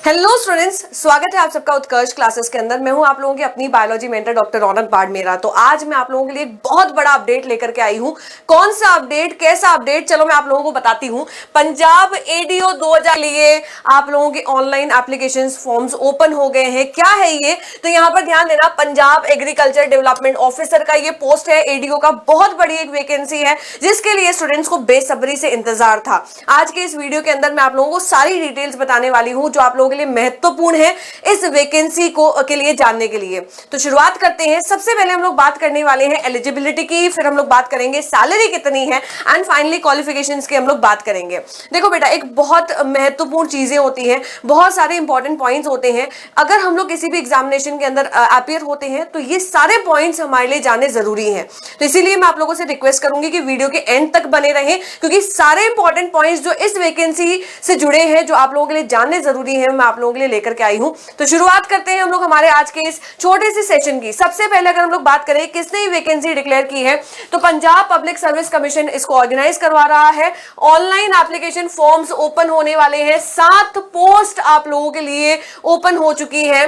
Hello students, स्वागत है आप सबका उत्कर्ष क्लासेस के अंदर। मैं हूं आप लोगों की अपनी बायोलॉजी मेंटर डॉक्टर रौनक बाड़मेरा। तो आज मैं आप लोगों के लिए एक बहुत बड़ा अपडेट लेकर के आई हूं। कौन सा अपडेट, कैसा अपडेट, चलो मैं आप लोगों को बताती हूं। पंजाब एडीओ 2000 के लिए आप लोगों के ऑनलाइन एप्लीकेशन फॉर्म्स ओपन हो गए हैं। क्या है ये, तो यहां पर ध्यान देना, पंजाब एग्रीकल्चर डेवलपमेंट ऑफिसर का ये पोस्ट है एडीओ का। बहुत बड़ी एक वैकेंसी है जिसके लिए स्टूडेंट्स को बेसब्री से इंतजार था। आज के इस वीडियो के अंदर मैं आप लोगों को सारी डिटेल्स बताने वाली हूं जो आप लोगों के लिए महत्वपूर्ण है इस वैकेंसी को के लिए जानने के लिए। तो शुरुआत करते हैं। सबसे पहले हम लोग बात करने वाले हैं एलिजिबिलिटी की, फिर हम लोग बात करेंगे सैलरी कितनी है, एंड फाइनली क्वालिफिकेशंस की हम लोग बात करेंगे। देखो बेटा, एक बहुत महत्वपूर्ण चीजें होती हैं, बहुत सारे इंपॉर्टेंट पॉइंट्स होते हैं। अगर हम लोग किसी भी एग्जामिनेशन के अंदर अपीयर होते हैं तो ये सारे पॉइंट्स हमारे लिए जाने जरूरी हैं। तो इसीलिए मैं आप लोगों से रिक्वेस्ट करूंगी कि वीडियो के एंड तक बने रहें, क्योंकि सारे इंपॉर्टेंट पॉइंट्स जो इस वैकेंसी से जुड़े हैं, जो आप लोगों के लिए जानने जरूरी है, मैं आप लोगों के लिए लेकर के आई हूं। तो शुरुआत करते हैं हम लोग हमारे आज के इस छोटे से सेशन की। सबसे पहले अगर हम लोग बात करें किसने ये वैकेंसी डिक्लेयर की है, तो पंजाब पब्लिक सर्विस कमीशन इसको ऑर्गेनाइज करवा रहा है। ऑनलाइन एप्लीकेशन फॉर्म्स ओपन होने वाले हैं। 7 पोस्ट आप लोगों के लिए ओपन हो चुकी है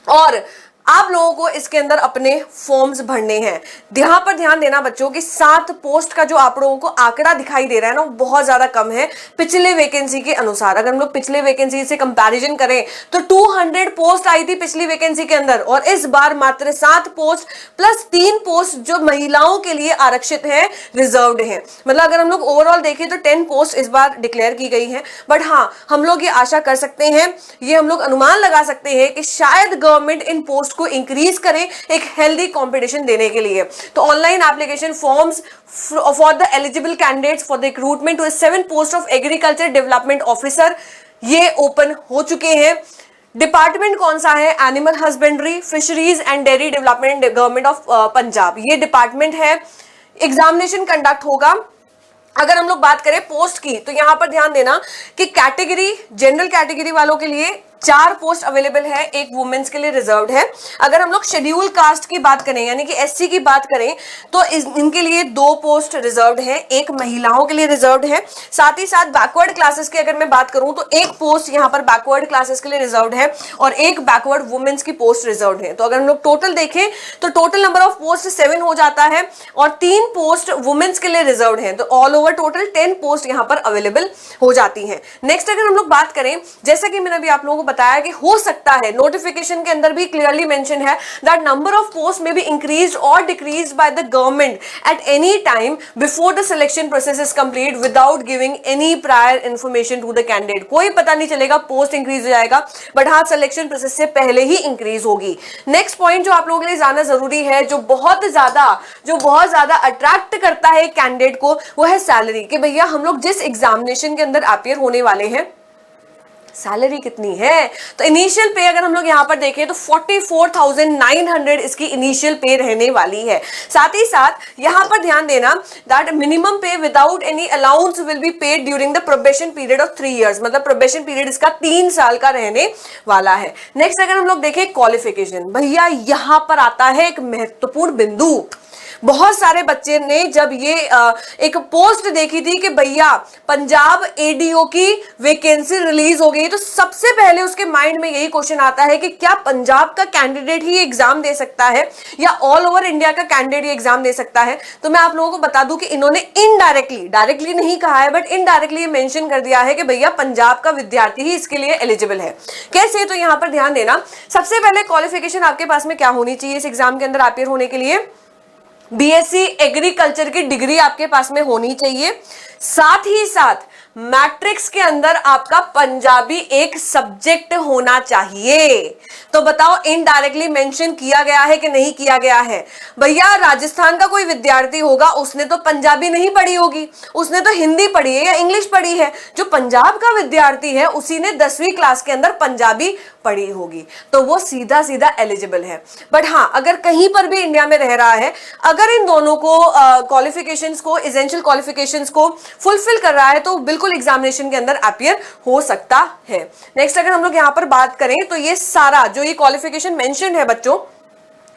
और आप लोगों को इसके अंदर अपने फॉर्म्स भरने हैं। यहां पर ध्यान देना बच्चों की 7 पोस्ट का जो आप लोगों को आंकड़ा दिखाई दे रहा है ना, वो बहुत ज्यादा कम है पिछले वैकेंसी के अनुसार। अगर हम लोग पिछले वैकेंसी से कंपैरिजन करें तो 200 पोस्ट आई थी पिछली वैकेंसी के अंदर, और इस बार मात्र 7 पोस्ट प्लस 3 पोस्ट जो महिलाओं के लिए आरक्षित है, रिजर्व्ड है। मतलब अगर हम लोग ओवरऑल देखें तो 10 पोस्ट इस बार डिक्लेयर की गई है। बट हाँ, हम लोग ये आशा कर सकते हैं, ये हम लोग अनुमान लगा सकते हैं कि शायद गवर्नमेंट इन पोस्ट को इंक्रीज करें एक हेल्दी कंपटीशन देने के लिए। तो online application forms for the eligible candidates for the recruitment to 7 post of agriculture development officer ये ओपन हो चुके हैं। डिपार्टमेंट कौन सा है? Animal husbandry, fisheries and dairy development, government of Punjab, ये डिपार्टमेंट है। एग्जामिनेशन कंडक्ट होगा। अगर हम लोग बात करें पोस्ट की, तो यहां पर ध्यान देना कि कैटेगरी, जनरल कैटेगरी वालों के लिए 4 पोस्ट अवेलेबल है, एक वुमेन्स के लिए रिजर्व्ड है। अगर हम लोग शेड्यूल कास्ट की बात करें, यानी कि एससी की बात करें, तो इनके लिए 2 पोस्ट रिजर्व्ड है, एक महिलाओं के लिए रिजर्व्ड है। साथ ही साथ बैकवर्ड क्लासेस की अगर मैं बात करूं तो एक पोस्ट यहां पर बैकवर्ड क्लासेस के लिए रिजर्व्ड है और एक बैकवर्ड वुमेन्स की पोस्ट रिजर्व्ड है। तो अगर हम लोग टोटल देखें तो टोटल नंबर ऑफ पोस्ट 7 हो जाता है और 3 पोस्ट वुमेन्स के लिए रिजर्व्ड है। तो ऑल ओवर टोटल 10 पोस्ट यहां पर अवेलेबल हो जाती है। नेक्स्ट अगर हम लोग बात करें, जैसा कि मैंने अभी आप लोगों को बताया कि हो सकता है, नोटिफिकेशन के अंदर भी क्लियरली मेंशन है that number of post may be increased और decreased by the government at any time before the selection process is complete without giving any prior information to the candidate. कोई पता नहीं चलेगा post increase हो जाएगा, but हाँ selection process से पहले ही इंक्रीज होगी। नेक्स्ट पॉइंट जो आप लोगों के लिए जानना जरूरी है, जो बहुत ज्यादा अट्रैक्ट करता है कैंडिडेट को, वो है सैलरी। कि भैया हम लोग जिस एग्जामिनेशन के अंदर अपीयर होने वाले हैं, सैलरी कितनी है। तो इनिशियल पे अगर हम लोग यहां पर देखें तो 44,900 इसकी इनिशियल पे रहने वाली है। साथ ही साथ यहां पर ध्यान देना दैट मिनिमम पे without any allowance will be paid during the probation period of 3 years. मतलब प्रोबेशन पीरियड इसका 3 साल का रहने वाला है। नेक्स्ट अगर हम लोग देखें क्वालिफिकेशन, भैया यहां पर आता है एक महत्वपूर्ण बिंदु। बहुत सारे बच्चे ने जब ये एक पोस्ट देखी थी कि भैया पंजाब एडीओ की वैकेंसी रिलीज हो गई, तो सबसे पहले उसके माइंड में यही क्वेश्चन आता है कि क्या पंजाब का कैंडिडेट ही एग्जाम दे सकता है या ऑल ओवर इंडिया का कैंडिडेट ही एग्जाम दे सकता है। तो मैं आप लोगों को बता दूं कि इन्होंने डायरेक्टली नहीं कहा है, बट इनडायरेक्टली मेंशन कर दिया है कि भैया पंजाब का विद्यार्थी ही इसके लिए एलिजिबल है। कैसे? तो यहां पर ध्यान देना, सबसे पहले क्वालिफिकेशन आपके पास में क्या होनी चाहिए इस एग्जाम के अंदर अपीयर होने के लिए? बीएससी एग्रीकल्चर की डिग्री आपके पास में होनी चाहिए। साथ ही साथ मैट्रिक्स के अंदर आपका पंजाबी एक सब्जेक्ट होना चाहिए। तो बताओ इनडायरेक्टली मेंशन किया गया है कि नहीं किया गया है? भैया राजस्थान का कोई विद्यार्थी होगा, उसने तो पंजाबी नहीं पढ़ी होगी, उसने तो हिंदी पढ़ी है या इंग्लिश पढ़ी है। जो पंजाब का विद्यार्थी है उसी ने 10वीं क्लास के अंदर पंजाबी पढ़ी होगी, तो वो सीधा सीधा एलिजिबल है। बट हाँ, अगर कहीं पर भी इंडिया में रह रहा है, अगर इन दोनों को क्वालिफिकेशंस को, एसेंशियल क्वालिफिकेशंस को फुलफिल कर रहा है, तो बिल्कुल एग्जामिनेशन के अंदर अपीयर हो सकता है। नेक्स्ट अगर हम लोग यहां पर बात करें तो ये सारा जो ये क्वालिफिकेशन मेंशन है बच्चों,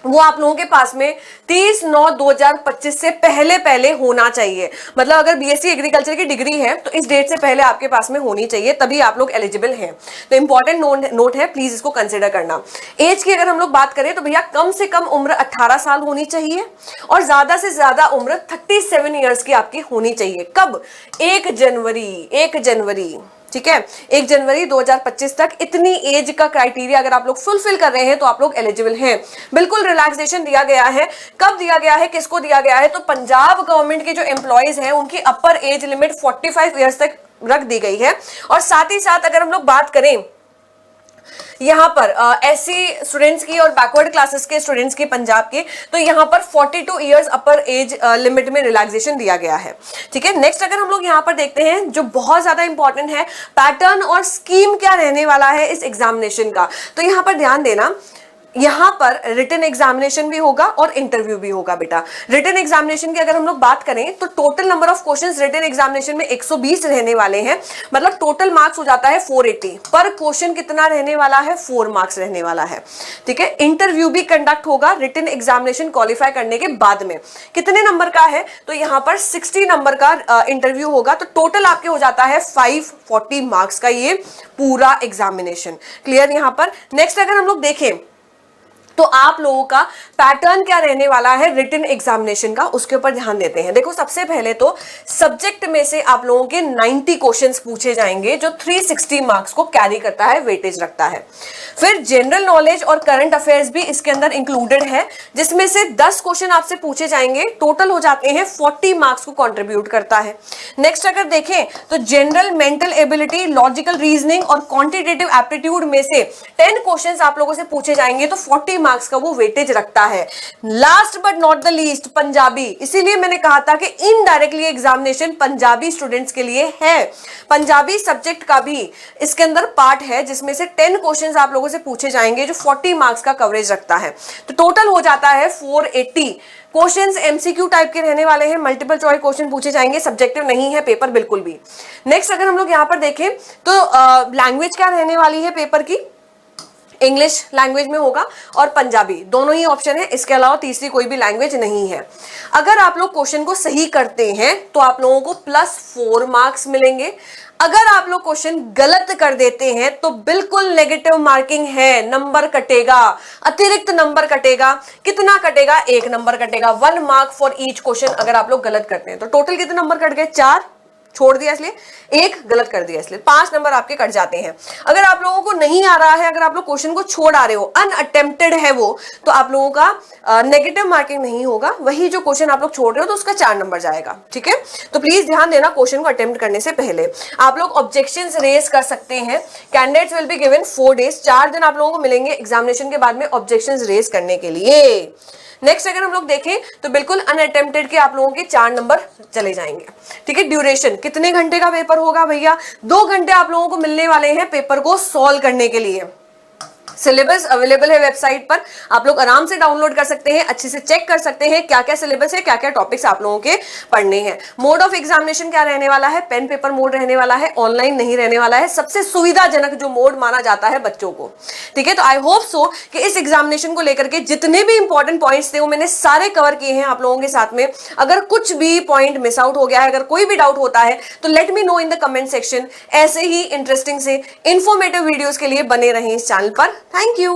वो आप लोगों के पास में 30/9/2025 से पहले पहले होना चाहिए। मतलब अगर बीएससी एग्रीकल्चर की डिग्री है तो इस डेट से पहले आपके पास में होनी चाहिए, तभी आप लोग एलिजिबल हैं। तो इंपॉर्टेंट नोट है, प्लीज इसको कंसिडर करना। एज की अगर हम लोग बात करें तो भैया कम से कम उम्र 18 साल होनी चाहिए और ज्यादा से ज्यादा उम्र 37 ईयर्स की आपकी होनी चाहिए। कब? 1 जनवरी, ठीक है, 1 जनवरी 2025 तक इतनी एज का क्राइटेरिया अगर आप लोग फुलफिल कर रहे हैं तो आप लोग एलिजिबल हैं। बिल्कुल रिलैक्सेशन दिया गया है। कब दिया गया है, किसको दिया गया है? तो पंजाब गवर्नमेंट के जो एम्प्लॉयज हैं उनकी अपर एज लिमिट 45 ईयर्स तक रख दी गई है। और साथ ही साथ अगर हम लोग बात करें यहाँ पर एससी स्टूडेंट्स की और बैकवर्ड क्लासेस के स्टूडेंट्स की पंजाब के, तो यहाँ पर 42 इयर्स अपर एज लिमिट में रिलैक्सेशन दिया गया है। ठीक है, नेक्स्ट अगर हम लोग यहाँ पर देखते हैं जो बहुत ज्यादा इंपॉर्टेंट है, पैटर्न और स्कीम क्या रहने वाला है इस एग्जामिनेशन का, तो यहाँ पर ध्यान देना। यहाँ पर रिटन एग्जामिनेशन भी होगा और इंटरव्यू भी होगा बेटा। रिटन एग्जामिनेशन की अगर हम लोग बात करें तो total number of questions written examination में 120 रहने वाले हैं। मतलब टोटल मार्क्स हो जाता है 480। पर क्वेश्चन कितना रहने वाला है? 4 मार्क्स रहने वाला है। ठीक है, इंटरव्यू भी कंडक्ट होगा रिटन एग्जामिनेशन क्वालिफाई करने के बाद में। कितने नंबर का है? तो यहाँ पर 60 नंबर का इंटरव्यू होगा। तो टोटल आपके हो जाता है 540 मार्क्स का ये पूरा एग्जामिनेशन। क्लियर यहाँ पर? नेक्स्ट अगर हम लोग देखें तो आप लोगों का पैटर्न क्या रहने वाला है रिटन एग्जामिनेशन का, उसके ऊपर ध्यान देते हैं। देखो, सबसे पहले तो सब्जेक्ट में से आप लोगों के 90 क्वेश्चंस पूछे जाएंगे जो 360 मार्क्स को कैरी करता है, वेटेज रखता है। फिर जनरल नॉलेज और करंट अफेयर्स भी इसके अंदर इंक्लूडेड है, जिसमें से 10 क्वेश्चन आपसे पूछे जाएंगे, टोटल हो जाते हैं 40 मार्क्स को कॉन्ट्रीब्यूट करता है। नेक्स्ट अगर देखें तो general mental ability, logical reasoning और क्वांटिटेटिव एप्टीट्यूड में से 10 क्वेश्चंस आप लोगों से पूछे जाएंगे, तो 40 मार्क्स का वो वेटेज रखता है। Last but not the least, Punjabi. इसीलिए मैंने कहा था कि इनडायरेक्टली एग्जामिनेशन पंजाबी स्टूडेंट्स के लिए है। पंजाबी सब्जेक्ट का भी इसके अंदर पार्ट है, जिसमें से 10 क्वेश्चंस आप लोगों से पूछे जाएंगे जो 40 मार्क्स का कवरेज रखता है। तो टोटल हो जाता है 480 क्वेश्चंस। एमसीक्यू टाइप के रहने वाले हैं, मल्टीपल चॉइस क्वेश्चन पूछे जाएंगे, सब्जेक्टिव नहीं है पेपर बिल्कुल भी। नेक्स्ट अगर हम लोग यहाँ पर देखें तो लैंग्वेज क्या रहने वाली है पेपर की? इंग्लिश लैंग्वेज में होगा और पंजाबी, दोनों ही ऑप्शन है। इसके अलावा तीसरी कोई भी लैंग्वेज नहीं है। अगर आप लोग क्वेश्चन को सही करते हैं तो आप लोगों को +4 मार्क्स मिलेंगे। अगर आप लोग क्वेश्चन गलत कर देते हैं तो बिल्कुल नेगेटिव मार्किंग है, नंबर कटेगा, अतिरिक्त नंबर कटेगा। कितना कटेगा? 1 नंबर कटेगा। 1 मार्क फॉर ईच क्वेश्चन अगर आप लोग गलत करते हैं। तो टोटल कितने नंबर कट गए? 4 छोड़ दिया इसलिए, 1 गलत कर दिया इसलिए 5 नंबर आपके कट जाते हैं। अगर आप लोगों को नहीं आ रहा है, अगर आप लोग क्वेश्चन को छोड़ आ रहे हो, अनअटेम्प्टेड है वो, तो आप लोगों का नेगेटिव मार्किंग नहीं होगा। वही जो क्वेश्चन आप लोग छोड़ रहे हो तो उसका 4 नंबर जाएगा। ठीक है, तो प्लीज ध्यान देना, क्वेश्चन को अटेम्प्ट करने से पहले आप लोग ऑब्जेक्शंस रेज कर सकते हैं। Candidates will be given 4 days, 4 दिन आप लोगों को मिलेंगे एग्जामिनेशन के बाद में ऑब्जेक्शंस रेज करने के लिए। नेक्स्ट अगर हम लोग देखें तो बिल्कुल अनअटेम्प्टेड के आप लोगों के 4 नंबर चले जाएंगे। ठीक है, ड्यूरेशन कितने घंटे का पेपर होगा भैया? 2 घंटे आप लोगों को मिलने वाले हैं पेपर को सॉल्व करने के लिए। सिलेबस अवेलेबल है वेबसाइट पर, आप लोग आराम से डाउनलोड कर सकते हैं, अच्छे से चेक कर सकते हैं क्या क्या सिलेबस है, क्या क्या टॉपिक्स आप लोगों के पढ़ने हैं। मोड ऑफ एग्जामिनेशन क्या रहने वाला है? पेन पेपर मोड रहने वाला है, ऑनलाइन नहीं रहने वाला है। सबसे सुविधाजनक जो मोड माना जाता है बच्चों को। ठीक है, तो आई होप सो कि इस एग्जामिनेशन को लेकर के जितने भी इंपॉर्टेंट पॉइंट्स थे वो मैंने सारे कवर किए हैं आप लोगों के साथ में। अगर कुछ भी पॉइंट मिस आउट हो गया है, अगर कोई भी डाउट होता है तो let me know in the comment section. ऐसे ही इंटरेस्टिंग से इंफॉर्मेटिव वीडियोस के लिए बने रहें इस चैनल पर। Thank you.